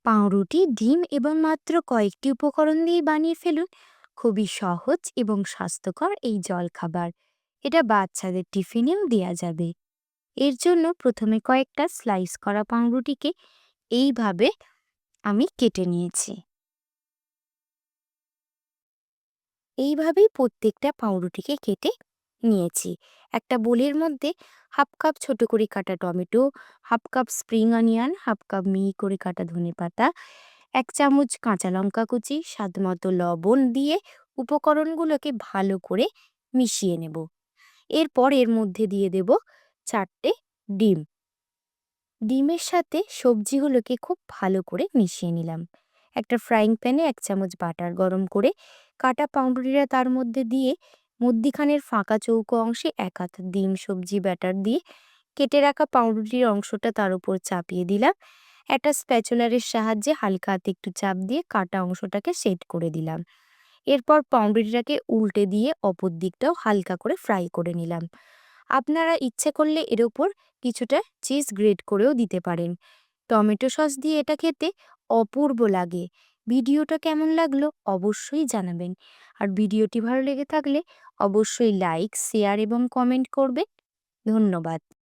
পাউরুটি, ডিম এবং মাত্র কয়েকটি উপকরণ দিয়ে বানিয়ে ফেলুন খুবই সহজ এবং স্বাস্থ্যকর এই জলখাবার। এটা বাচ্চাদের টিফিনেও দেয়া যাবে। এর জন্য প্রথমে কয়েকটা স্লাইস করা পাউরুটিকে এইভাবে আমি কেটে নিয়েছি। এইভাবেই প্রত্যেকটা পাউরুটিকে কেটে নিয়েছি। একটা বোলের মধ্যে হাফ কাপ ছোট করে কাটা tomato, half cup spring onion, half cup মিহি করে কাটা ধনেপাতা, ১ চামচ কাঁচা লঙ্কা কুচি, স্বাদমতো লবণ দিয়ে উপকরণগুলোকে ভালো করে মিশিয়ে নেব। এরপর এর মধ্যে দিয়ে দেব ৪টে ডিম। ডিমের সাথে সবজিগুলোকে খুব ভালো করে মিশিয়ে নিলাম। একটা ফ্রাইং প্যানে ১ চামচ বাটার গরম করে কাটা পাউরুটিটা তার মধ্যে দিয়ে মধ্যিখানের ফাঁকা চৌকো অংশে ১ হাত ডিম সবজি ব্যাটার দিয়ে কেটে রাখা পাউরুটির অংশটা তার উপর চাপিয়ে দিলাম। একটা স্প্যাচুলারের সাহায্যে হালকা হাতে একটু চাপ দিয়ে কাটা অংশটাকে সেট করে দিলাম। এরপর পাউরুটিটাকে উল্টে দিয়ে অপর দিকটাও হালকা করে ফ্রাই করে নিলাম। আপনারা ইচ্ছে করলে এর ওপর কিছুটা চিজ গ্রেট করেও দিতে পারেন। টমেটো সস দিয়ে এটা খেতে অপূর্ব লাগে। ভিডিওটা কেমন লাগলো অবশ্যই জানাবেন। আর ভিডিওটি ভালো লেগে থাকলে অবশ্যই লাইক, শেয়ার এবং কমেন্ট করবেন। ধন্যবাদ।